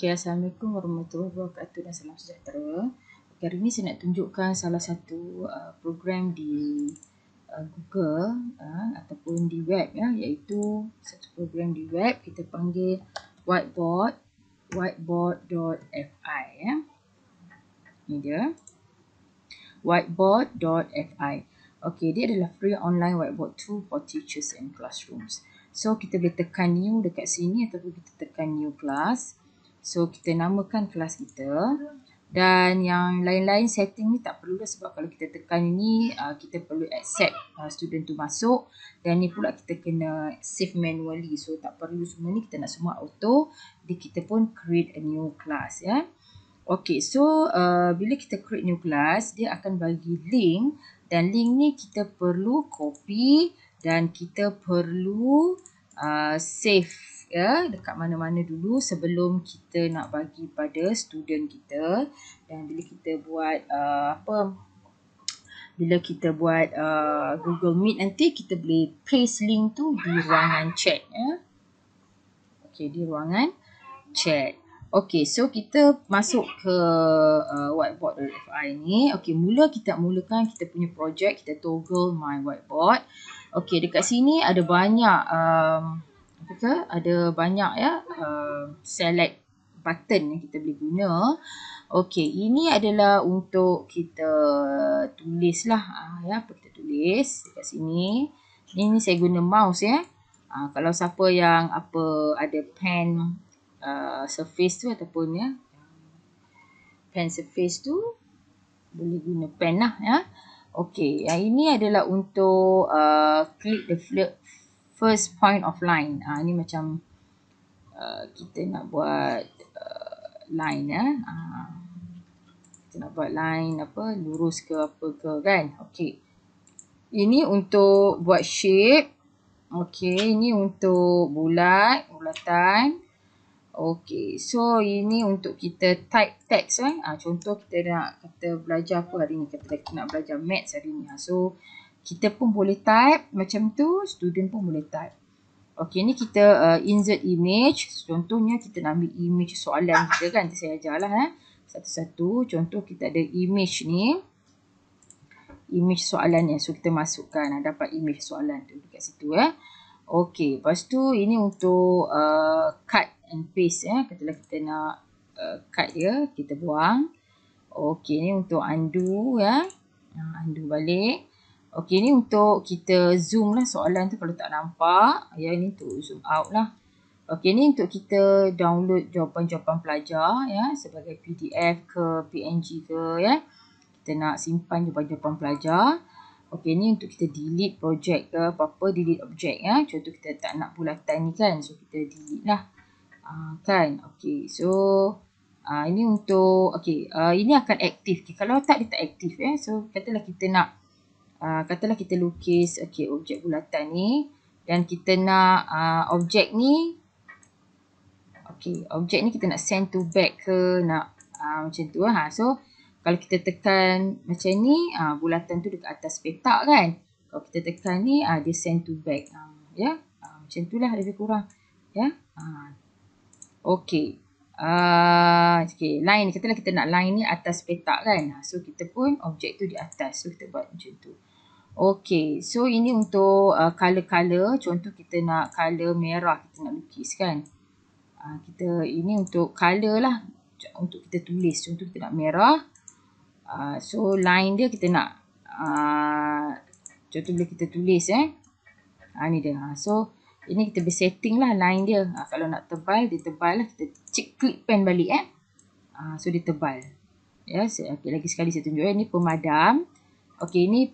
Okey, Assalamualaikum warahmatullahi wabarakatuh dan salam sejahtera. Okay, hari ini saya nak tunjukkan salah satu program di Google ataupun di web ya, iaitu satu program di web kita panggil whiteboard.fi ya. Ini dia whiteboard.fi. Okey, dia adalah free online whiteboard tool for teachers and classrooms. So kita boleh tekan new dekat sini ataupun kita tekan new class. So kita namakan kelas kita, dan yang lain-lain setting ni tak perlu dah, sebab kalau kita tekan ini kita perlu accept student tu masuk, dan ni pula kita kena save manually. So tak perlu semua ni, kita nak semua auto. Jadi kita pun create a new class ya. Okay, so bila kita create new class, dia akan bagi link, dan link ni kita perlu copy dan kita perlu save ya dekat mana-mana dulu sebelum kita nak bagi pada student kita. Dan bila kita buat Google Meet nanti, kita boleh paste link tu di ruangan chat ya. Okey, di ruangan chat. Okey, so kita masuk ke whiteboard.fi ni. Okey, kita mulakan kita punya projek. Kita toggle my whiteboard. Okey, dekat sini ada banyak select button yang kita boleh guna. Okey, ini adalah untuk kita tulis lah ya, kita tulis dekat sini. Ini saya guna mouse ya. Kalau siapa yang ada pen surface tu ataupun ya pen surface tu, boleh guna pen lah ya. Okey, yang ini adalah untuk click the first point of line. Ini macam kita nak buat line ya. Kita nak buat line lurus ke apa ke kan. Okey, ini untuk buat shape. Okey, ini untuk bulatan. Okey, so ini untuk kita type text contoh kita belajar apa hari ni, kita nak belajar maths hari ni. So kita pun boleh type macam tu, student pun boleh type. Okey, ni kita insert image. Contohnya kita nak ambil image soalan kita kan. Nanti saya ajarlah satu-satu. Contoh kita ada image ni, image soalan ni. So kita masukkan, dapat image soalan tu dekat situ ya. Okey, lepas tu ini untuk cut and paste ya. Katalah kita nak cut dia, kita buang. Okey, ni untuk undo ya. Undo balik. Okey, ni untuk kita zoom lah soalan tu kalau tak nampak. Ya, ni untuk zoom out lah. Okey, ni untuk kita download jawapan-jawapan pelajar ya, sebagai PDF ke PNG ke ya. Kita nak simpan jawapan-jawapan pelajar. Okey, ni untuk kita delete projek ke apa-apa, delete objek ya. Contoh kita tak nak bulatan ni kan, so kita delete lah. Kan. Okey, so ini untuk ini akan aktif. Kalau tak, dia tak aktif ya. So katalah kita nak kita lukis objek bulatan ni, dan kita nak objek ni kita nak send to back ke, nak macam tu So kalau kita tekan macam ni, bulatan tu dekat atas petak kan. Kalau kita tekan ni, dia send to back ya. Macam tu lah lebih kurang ya. Okey. Line ni, katalah kita nak line ni atas petak kan. So kita pun objek tu di atas. So kita buat macam tu. Okey, so ini untuk color-color. Contoh kita nak color merah, kita nak lukis kan. Ini untuk color lah, untuk kita tulis. Contoh kita nak merah. So line dia kita nak contoh bila kita tulis ni dia. So ini kita boleh setting lah line dia. Kalau nak tebal, dia tebal lah. Kita klik pen balik so dia tebal ya. Okay, lagi sekali saya tunjuk ini pemadam. Okey, ini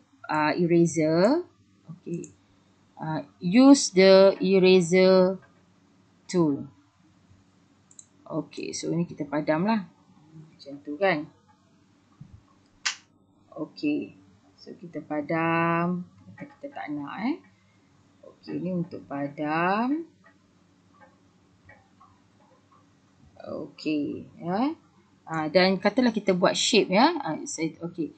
eraser. Okey, use the eraser tool. Okey, so ini kita padam lah macam tu kan. Okey, so kita padam. Kita tak nak Okey, ni untuk padam. Okey ya. Dan katalah kita buat shape ya. Okey.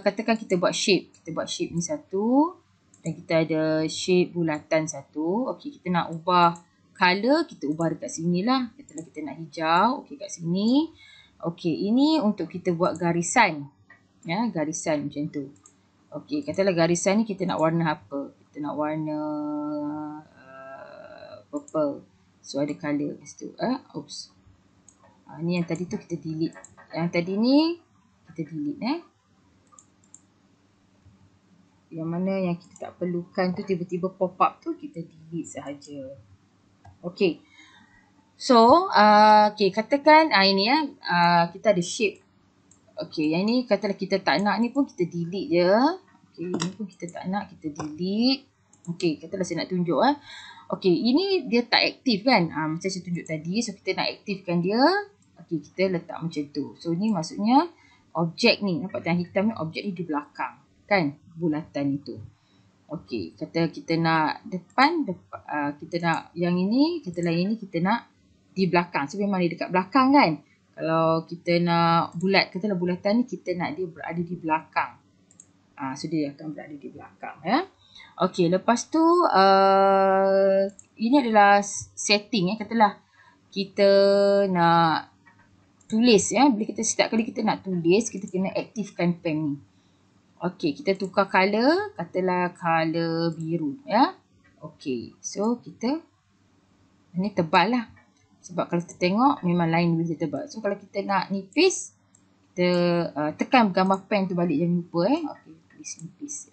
Katakan kita buat shape. Kita buat shape ni satu, dan kita ada shape bulatan satu. Okey, kita nak ubah color kita ubah dekat sini lah. Katalah kita nak hijau. Okey, kat sini. Okey, ini untuk kita buat garisan. Ya, garisan macam tu. Okey, katalah garisan ni kita nak warna apa? Kita nak warna purple. So ada color kat situ. Oops. Ni yang tadi tu kita delete. Yang tadi ni kita delete Yang mana yang kita tak perlukan tu tiba-tiba pop up tu kita delete sahaja. Okey. So, okey, katakan ini kita ada shape. Okey, yang ni katalah kita tak nak ni pun kita delete je. Okey, ini pun kita tak nak, kita delete. Okey, katalah saya nak tunjuk Okey, ini dia tak aktif kan? Macam saya tunjuk tadi. So, kita nak aktifkan dia. Okey, kita letak macam tu. So, ni maksudnya objek ni. Nampak yang hitam ni, objek ni di belakang. Kan? Bulatan itu. Okey, kata kita nak depan, kita nak yang ini, katalah ini kita nak di belakang. So, memang dia dekat belakang kan? Kalau kita nak bulat, katalah bulatan ni kita nak dia berada di belakang. So, dia akan berada di belakang ya. Okey, lepas tu ini adalah setting katalah kita nak tulis bila kita setiap kali kita nak tulis kita kena aktifkan pen ni. Okey, kita tukar color, katalah color biru Okey, so kita ini tebal lah. Sebab kalau kita tengok memang line dia tebal. So kalau kita nak nipis, kita tekan gambar pen tu balik, jangan lupa Okey, tulis nipis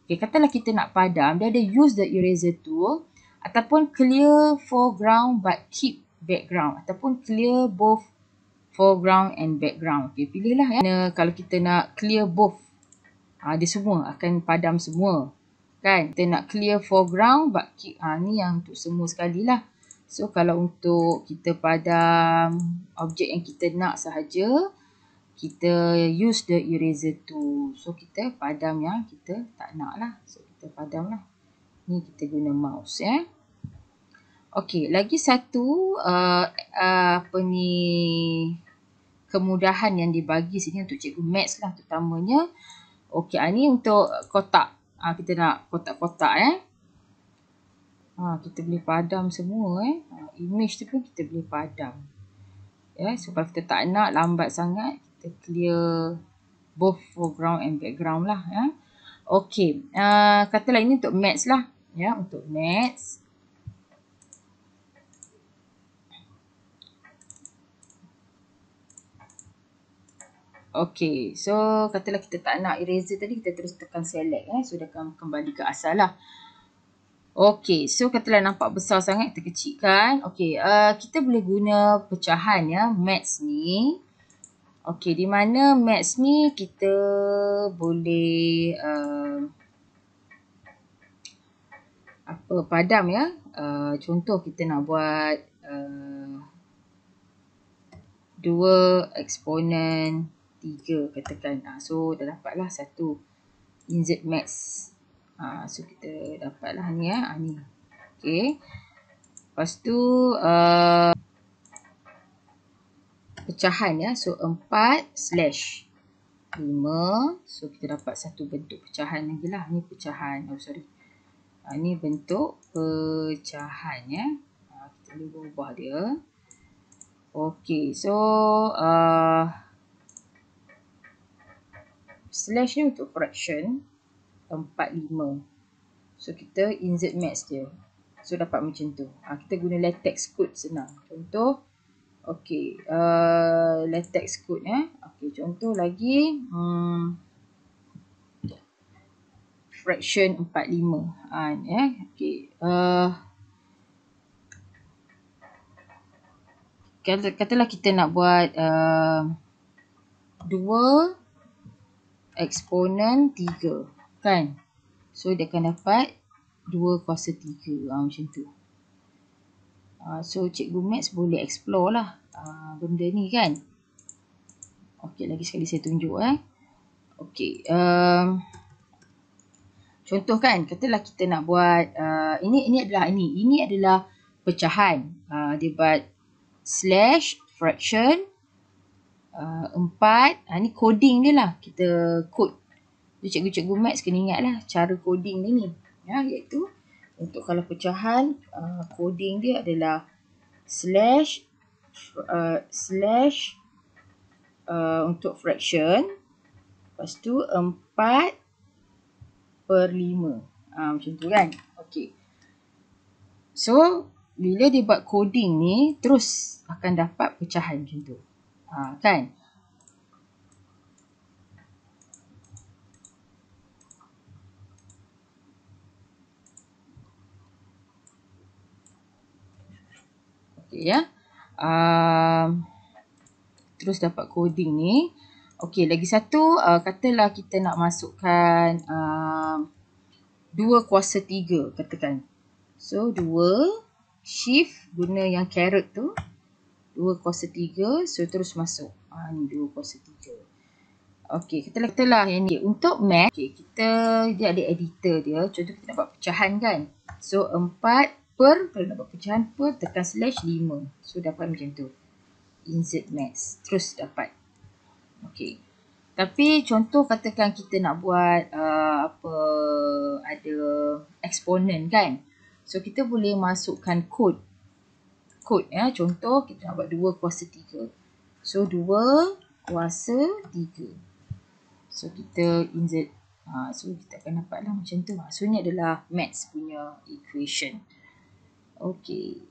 Okey, katalah kita nak padam, dia ada use the eraser tool ataupun clear foreground but keep background ataupun clear both foreground and background. Okey, pilihlah kalau kita nak clear both, dia semua akan padam semua. Kan? Kita nak clear foreground but keep, ni yang untuk semua sekali lah. So, kalau untuk kita padam objek yang kita nak sahaja, kita use the eraser tool. So, kita padam yang kita tak nak lah. So, kita padam lah. Ni kita guna mouse Okey, lagi satu kemudahan yang dibagi sini untuk cikgu Maths lah terutamanya. Okey, ni untuk kotak. Kita nak kotak-kotak kita boleh padam semua image tu pun kita boleh padam. So kalau kita tak nak lambat sangat, kita clear both foreground and background lah Okey, katalah ini untuk Maths lah untuk Maths. Okey, so katalah kita tak nak eraser tadi, kita terus tekan select so dia akan kembali ke asal lah. Okey, so katalah nampak besar sangat, kita kecilkan. Okey, kita boleh guna pecahan Maths ni. Okey, di mana Maths ni kita boleh padam contoh kita nak buat 2 eksponen 3 katakan. So dah dapatlah satu insert Maths. So kita dapatlah ni ni. Okey. Lepas tu pecahan So 4/5. So kita dapat satu bentuk pecahan lagi lah. Ni pecahan. Ni bentuk pecahan kita boleh ubah dia. Okey. So slash ni untuk fraction 4/5. So kita insert Maths dia. So dapat macam tu. Kita guna latex code senang. Contoh. Okey. Latex code Okey, contoh lagi. Fraction 4/5. Okey. Katalah kita nak buat 2 eksponen 3. Kan? So, dia akan dapat 2 kuasa 3. Macam tu. So, cikgu Maths boleh explore lah benda ni kan. Okey, lagi sekali saya tunjuk Okey. Contoh kan, katalah kita nak buat ini adalah pecahan. Dia buat slash fraction 4. Ni coding dia lah. Kita code. Cikgu-cikgu Maths kena ingat lah cara coding dia ni. Iaitu Untuk kalau pecahan, coding dia adalah slash untuk fraction. Lepas tu 4/5. Macam tu kan. Okey. So, bila dia buat coding ni, terus akan dapat pecahan macam tu. Kan? Okey ya. Terus dapat coding ni. Okey, lagi satu, katalah kita nak masukkan 2/3 katakan. So 2 shift guna yang caret tu 2/3, so terus masuk. Ni 2/3. Okey, katalah yang ni untuk math. Okey, dia ada editor dia. Contoh kita nak buat pecahan kan. So 4 kalau nak buat pecahan per tekan /5. So dapat macam tu. Insert maths. Terus dapat. Okey. Tapi contoh katakan kita nak buat ada eksponen kan. So kita boleh masukkan kod ya. Contoh kita nak buat 2/3. So 2/3. So kita insert. So kita akan dapat lah macam tu. So ni adalah maths punya equation. Okey.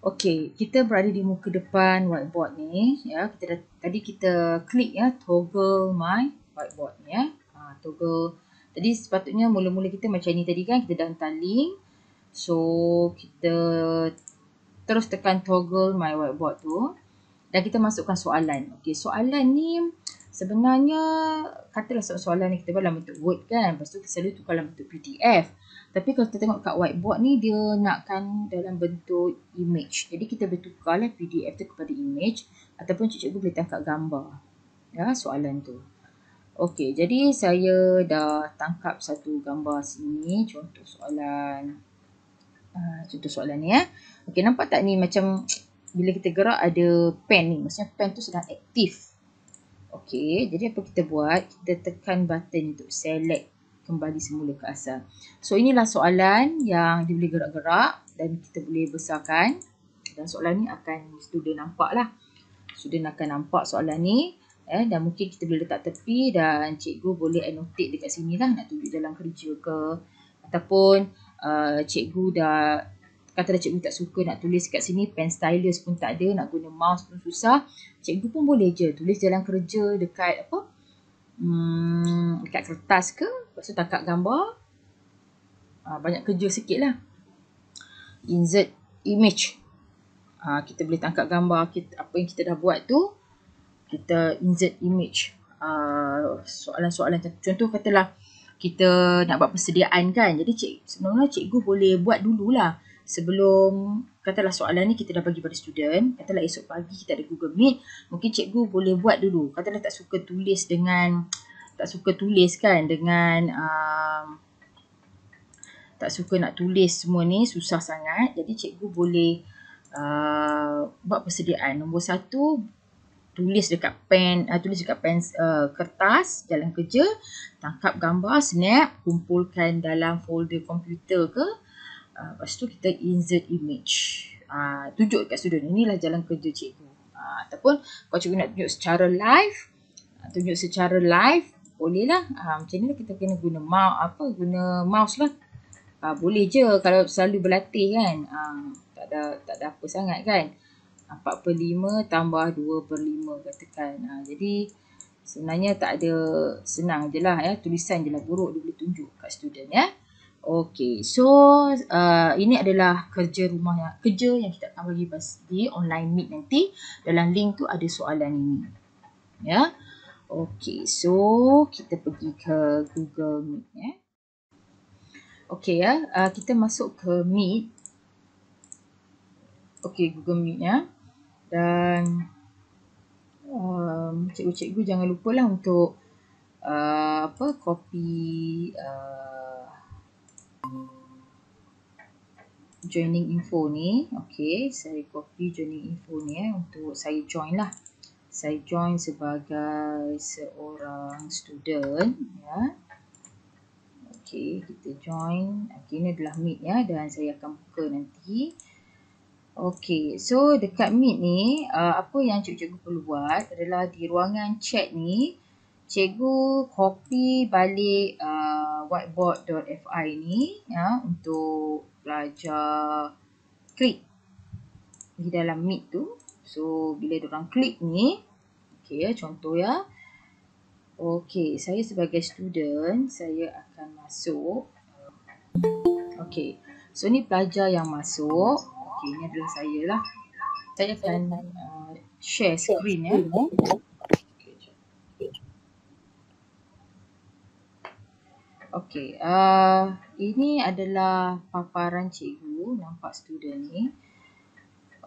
Okey, kita berada di muka depan whiteboard ni ya. Tadi kita klik ya toggle my whiteboard ni ya. Toggle. Tadi sepatutnya mula-mula kita macam ni tadi kan, kita dah hantar link. So kita terus tekan toggle my whiteboard tu dan kita masukkan soalan. Okey, soalan ni sebenarnya katalah soalan ni kita buat dalam bentuk Word kan. Lepas tu kita selalu tukar dalam bentuk PDF. Tapi kalau kita tengok kat whiteboard ni, dia nakkan dalam bentuk image. Jadi kita boleh tukarlah PDF tu kepada image ataupun cikgu boleh tangkap gambar ya soalan tu. Okey, jadi saya dah tangkap satu gambar sini. Contoh soalan ni ya. Okey, nampak tak ni macam bila kita gerak ada pen ni. Maksudnya pen tu sedang aktif. Okey, jadi apa kita buat? Kita tekan button untuk select kembali semula ke asal. So inilah soalan yang dia boleh gerak-gerak dan kita boleh besarkan. Dan soalan ni akan student nampak lah. Student akan nampak soalan ni. Dan mungkin kita boleh letak tepi dan cikgu boleh annotate dekat sini lah. Nak tunjuk dalam kerja ke. Ataupun cikgu katalah cikgu tak suka nak tulis kat sini, pen stylus pun tak ada, nak guna mouse pun susah. Cikgu pun boleh je tulis dalam kerja dekat dekat kertas ke. Lepas tu tangkap gambar. Banyak kerja sikit lah. Insert image. Kita boleh tangkap gambar apa yang kita dah buat tu. Kita insert image. Soalan-soalan contoh katalah kita nak buat persediaan kan. Jadi sebenarnya cikgu boleh buat dululah. Sebelum katalah soalan ni kita dah bagi pada student. Katalah esok pagi kita ada Google Meet. Mungkin cikgu boleh buat dulu. Katalah tak suka tulis kan dengan tak suka nak tulis semua ni, susah sangat. Jadi cikgu boleh buat persediaan. Nombor 1, tulis dekat pen kertas jalan kerja, tangkap gambar, snap, kumpulkan dalam folder komputer ke. Lepas tu kita insert image. Tunjuk kat student, inilah jalan kerja cikgu. Ataupun kalau cikgu nak tunjuk secara live, boleh lah. Macam ni kita kena guna mouse lah. Boleh je kalau selalu berlatih kan. Tak ada apa sangat kan. 4/5 tambah 2/5 katakan. Jadi sebenarnya tak ada, senang je lah ya. Tulisan je lah buruk dia boleh tunjuk kat student ya. Okey, so ini adalah kerja yang kita akan bagi di online meet nanti. Dalam link tu ada soalan ini. Ya. Okey, so kita pergi ke Google Meet ya. Okey ya, kita masuk ke Meet. Okey, Google Meet ya. Dan cikgu-cikgu jangan lupalah untuk copy joining info ni. Okey, saya copy joining info ni untuk saya join lah. Saya join sebagai seorang student, ya. Okey, kita join. Okey, ini adalah Meet ya, dan saya akan buka nanti. Okey, so dekat Meet ni, apa yang cikgu perlu buat adalah di ruangan chat ni, cikgu copy balik whiteboard.fi ni ya, untuk pelajar klik di dalam Meet tu. So bila diorang klik ni, okey ya, contoh ya. Okey, saya sebagai student, saya akan masuk. Okey, so ni pelajar yang masuk. Okey, ni adalah saya lah. Saya akan share screen ya. Okey, ini adalah paparan cikgu, nampak student ni.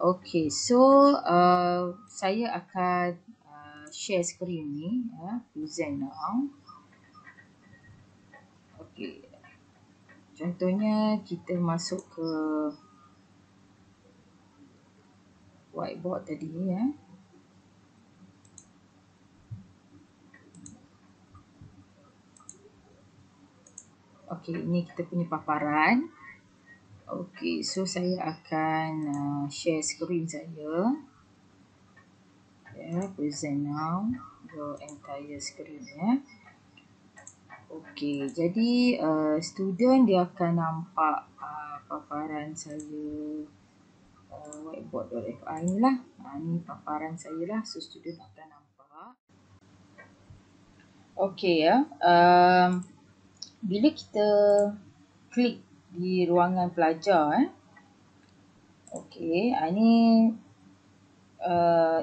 Okey, so saya akan share screen ni ya, present now. Okey, contohnya kita masuk ke whiteboard tadi ya. Okey, ini kita punya paparan. Okey, so saya akan share screen saya. Ya, present now your entire screen ya. Okey, jadi student dia akan nampak paparan saya whiteboard.fi ni lah. Ni paparan saya lah, so student akan nampak. Okey ya, bila kita klik di ruangan pelajar okey, ni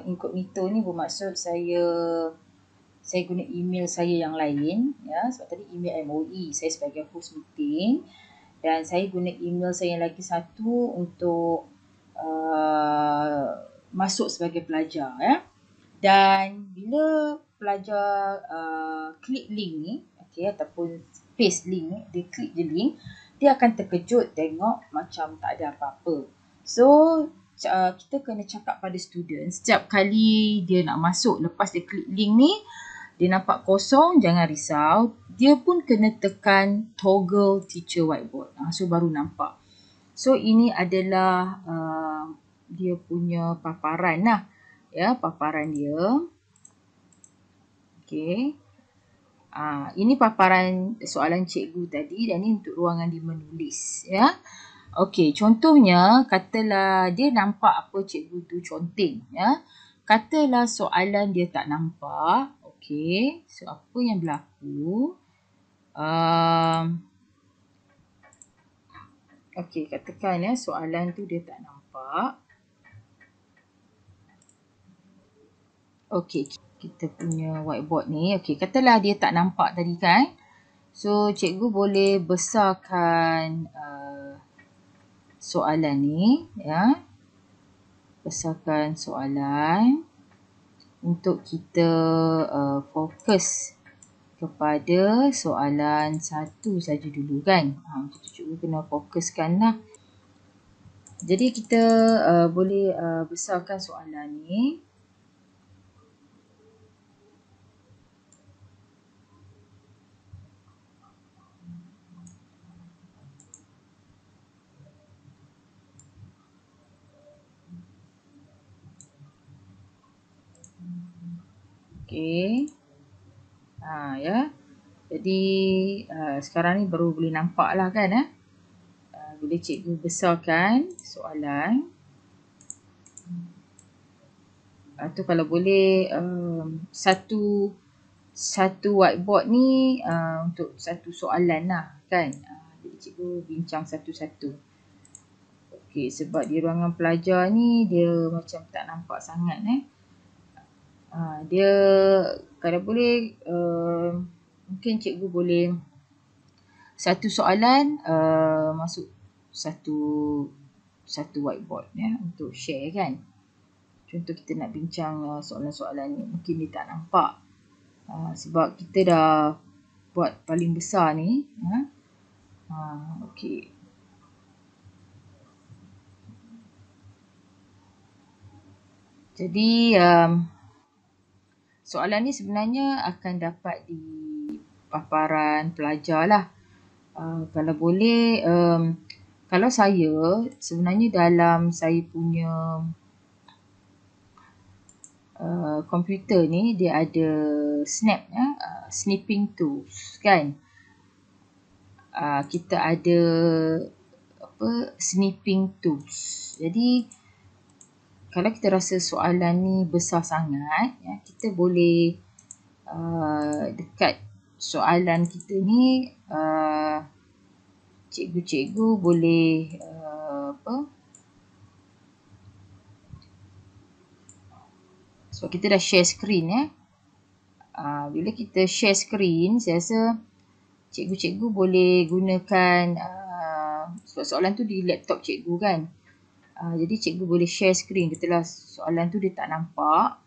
incognito ni bermaksud saya guna email saya yang lain ya, sebab tadi email MOE saya sebagai host meeting, dan saya guna email saya yang lagi satu untuk masuk sebagai pelajar ya. Dan bila pelajar klik link ni, okey, ataupun paste link ni, dia klik je link, dia akan terkejut tengok macam tak ada apa-apa. So kita kena cakap pada student setiap kali dia nak masuk, lepas dia klik link ni, dia nampak kosong, jangan risau. Dia pun kena tekan toggle teacher whiteboard. So baru nampak. So ini adalah dia punya paparan lah. Ya, paparan dia. Okey. Ini paparan soalan cikgu tadi, dan ini untuk ruangan dia menulis. Ya. Okey, contohnya katalah dia nampak apa cikgu tu conteng. Ya. Katalah soalan dia tak nampak. Okey, so apa yang berlaku? Okey, katakan ya soalan tu dia tak nampak. Okey, kita punya whiteboard ni. Okey, katalah dia tak nampak tadi kan. So, cikgu boleh besarkan soalan ni ya. Besarkan soalan untuk kita fokus kepada soalan satu saja dulu kan. Macam tu cikgu kena fokuskan lah. Jadi kita boleh besarkan soalan ni. Okey. Ya. Jadi sekarang ni baru boleh nampak lah kan. Bila cikgu besarkan soalan. Tu kalau boleh satu whiteboard ni untuk satu soalan lah kan. Jadi cikgu bincang satu-satu. Okey, sebab di ruangan pelajar ni dia macam tak nampak sangat dia kalau boleh mungkin cikgu boleh satu soalan masuk satu whiteboard ya untuk share kan. Contoh kita nak bincang soalan-soalan ni, mungkin dia tak nampak sebab kita dah buat paling besar ni. Okey. Jadi soalan ni sebenarnya akan dapat di paparan pelajar lah. Kalau boleh, kalau saya sebenarnya dalam saya punya komputer ni dia ada snap snipping tools kan. Kita ada snipping tools. Jadi kalau kita rasa soalan ni besar sangat, kita boleh dekat soalan kita ni cikgu-cikgu boleh sebab kita dah share screen bila kita share screen, saya rasa cikgu-cikgu boleh gunakan sebab soalan tu di laptop cikgu kan. Jadi cikgu boleh share screen. Katalah soalan tu dia tak nampak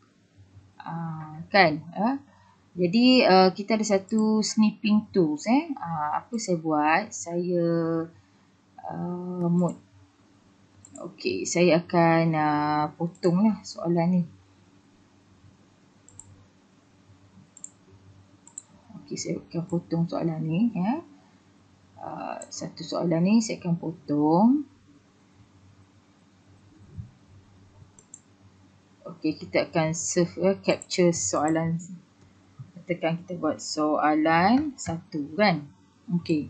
kan. Jadi kita ada satu snipping tools apa saya buat, saya mode. Okey, saya akan potonglah soalan ni. Okey, saya akan potong soalan ni satu soalan ni saya akan potong. Okey, kita akan save capture soalan. Katakan kita buat soalan 1 kan. Okey.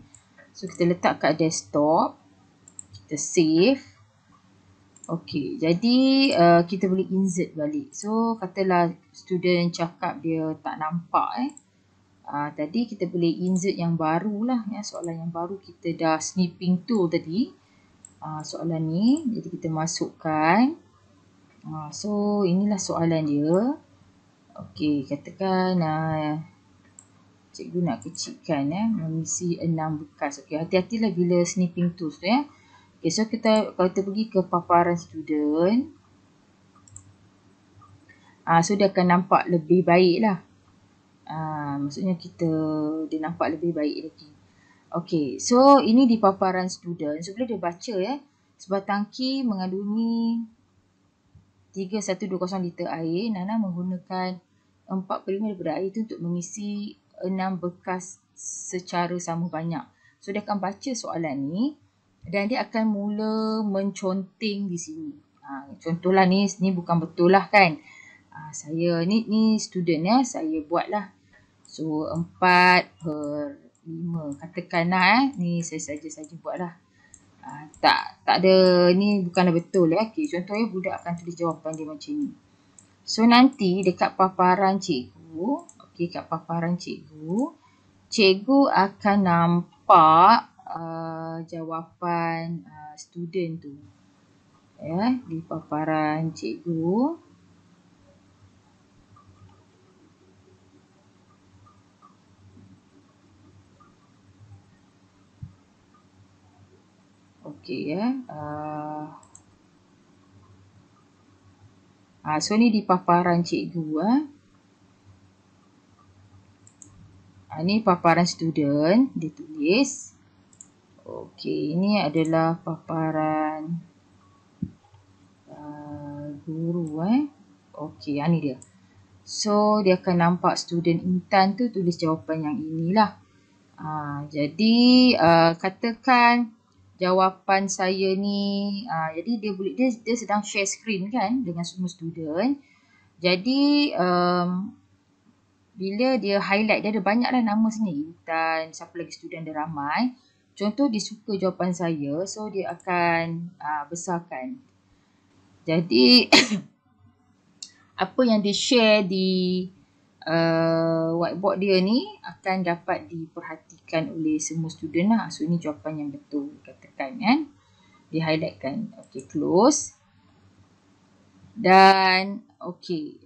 So kita letak kat desktop. Kita save. Okey, jadi kita boleh insert balik. So katalah student cakap dia tak nampak tadi kita boleh insert yang baru lah soalan yang baru kita dah snipping tool tadi. Soalan ni jadi kita masukkan. So inilah soalan dia. Okey, katakan cikgu nak kecilkan mengisi 6 bekas. Okey, hati-hatilah bila snipping tools tu Okey, so kalau kita pergi ke paparan student, so dia akan nampak lebih baik lah. Maksudnya dia nampak lebih baik lagi. Okey, so ini di paparan student. So bila dia baca sebuah tangki mengandungi 3120 liter air. Nana menggunakan 4/5 daripada air itu untuk mengisi 6 bekas secara sama banyak. So dia akan baca soalan ni dan dia akan mula menconteng di sini. Contohlah ni bukan betul lah kan. Saya ni student saya buatlah. So 4/5 katakanlah ni saya saja buatlah. Tak ada, ni bukanlah betul Okay, contohnya budak akan tulis jawapan dia macam ni. So nanti dekat paparan cikgu, kat paparan cikgu akan nampak jawapan student tu. Di paparan cikgu. Okey so ni di paparan cikgu ni paparan student dia tulis. Okey, ini adalah paparan guru Okey, ni dia. So dia akan nampak student Intan tu tulis jawapan yang inilah. Jadi katakan jawapan saya ni jadi dia sedang share screen kan dengan semua student. Jadi bila dia highlight, dia ada banyaklah nama sini. Intan, siapa lagi student dia ramai. Contoh dia suka jawapan saya, so dia akan besarkan. Jadi apa yang dia share di whiteboard dia ni akan dapat diperhatikan oleh semua student lah. So ini jawapan yang betul katakan kan. Di highlight kan. Okay, close. Dan okay,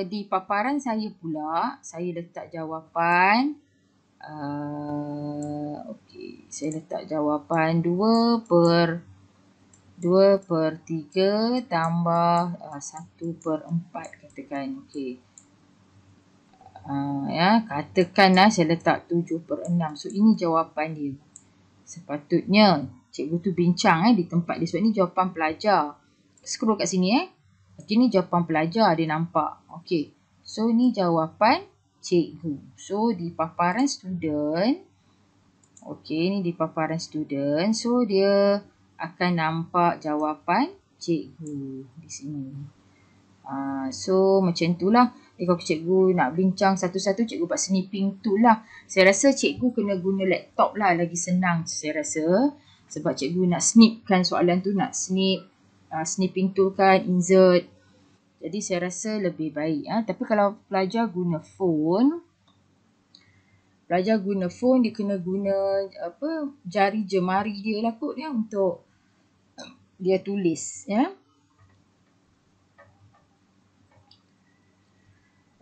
di paparan saya pula saya letak jawapan okay, saya letak jawapan 2/3 tambah 1/4 katakan. Okay. Katakanlah saya letak 7/6. So ini jawapan dia. Sepatutnya cikgu tu bincang di tempat dia. Sebab ni jawapan pelajar. Scroll kat sini Okay, ni jawapan pelajar dia nampak. Okay. So, ni jawapan cikgu. So, di paparan student, okey, ni di paparan student. So, dia akan nampak jawapan cikgu di sini. So, macam itulah. Kalau cikgu nak bincang satu-satu, cikgu buat snipping tool lah. Saya rasa cikgu kena guna laptop lah, lagi senang saya rasa. Sebab cikgu nak snipkan soalan tu, nak snipping tool kan, insert. Jadi saya rasa lebih baik. Tapi kalau pelajar guna phone, dia kena guna jari jemari dia lah kot ya, untuk dia tulis ya.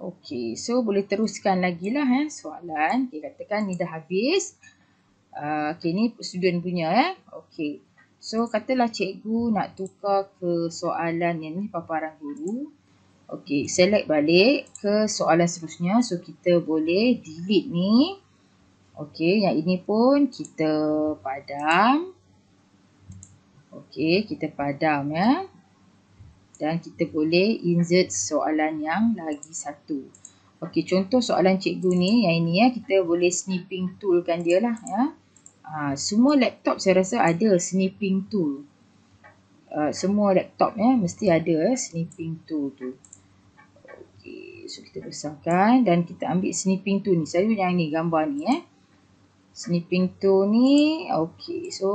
Okey, so boleh teruskan lagi lah soalan. Okay, katakan ni dah habis. Okey, ni student punya Okey. So katalah cikgu nak tukar ke soalan yang ni paparan guru. Okey, select balik ke soalan seterusnya. So kita boleh delete ni. Okey, yang ini pun kita padam. Okey, kita padam ya. Dan kita boleh insert soalan yang lagi satu. Okey, contoh soalan cikgu ni, yang ini kita boleh snipping tool kan dia lah ya. Semua laptop saya rasa ada snipping tool. Semua laptop mesti ada snipping tool tu. Okey, so kita besarkan dan kita ambil snipping tool ni. Saya yang ni, gambar ni Snipping tool ni, okey, so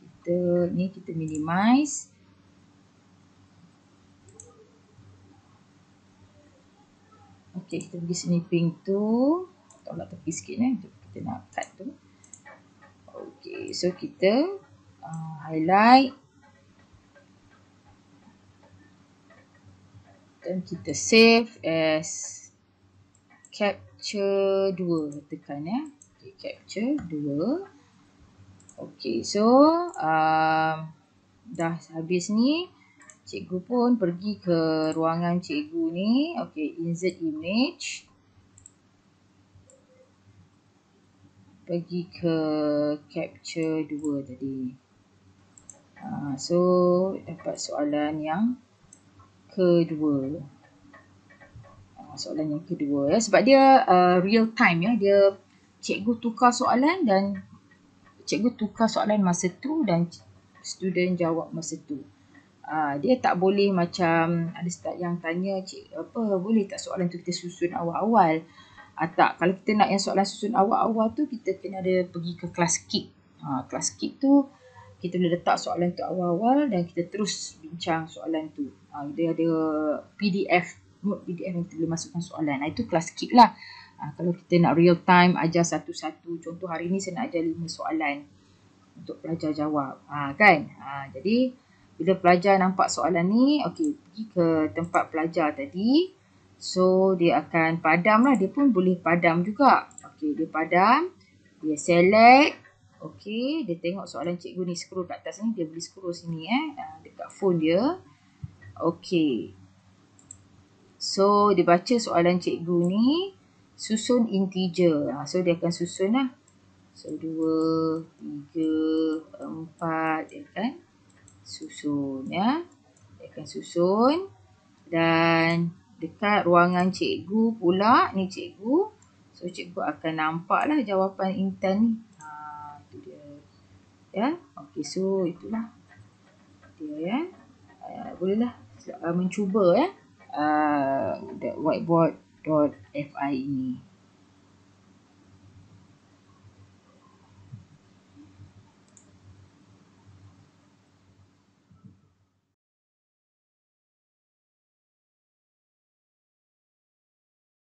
kita minimize. Okey, kita pergi snipping tu. Tolak tepi sikit untuk kita nak cut tu. Okey, so kita highlight. Dan kita save as capture 2. Tekan Okay, capture 2. Okey, so dah habis ni. Cikgu pun pergi ke ruangan cikgu ni. Okey, insert image. Pergi ke capture 2 tadi. So, dapat soalan yang kedua. Soalan yang kedua sebab dia real time dia cikgu tukar soalan dan cikgu tukar soalan masa tu dan student jawab masa tu. Dia tak boleh macam ada start yang tanya boleh tak soalan tu kita susun awal-awal. Tak, kalau kita nak yang soalan susun awal-awal tu kita kena ada pergi ke kelas KIK. Kelas KIK tu kita boleh letak soalan tu awal-awal dan kita terus bincang soalan tu. Dia ada PDF, note PDF yang kita boleh masukkan soalan. Itu kelas KIK lah. Kalau kita nak real time ajar satu-satu, contoh hari ni saya nak ajar 5 soalan untuk pelajar jawab. Kan? Jadi bila pelajar nampak soalan ni, okey, pergi ke tempat pelajar tadi. So dia akan padam lah, dia pun boleh padam juga. Okey, dia padam, dia select. Okey, dia tengok soalan cikgu ni, scroll kat atas ni, dia boleh scroll sini dekat phone dia. Okey. So dia baca soalan cikgu ni, susun integer. So dia akan susun lah. So 2, 3, 4 dia akan susun Dia akan susun. Dan dekat ruangan cikgu pula, ni cikgu. So cikgu akan nampak lah jawapan Intan ni. Itu dia. Okey, so itulah dia bolehlah mencuba whiteboard.fi ini.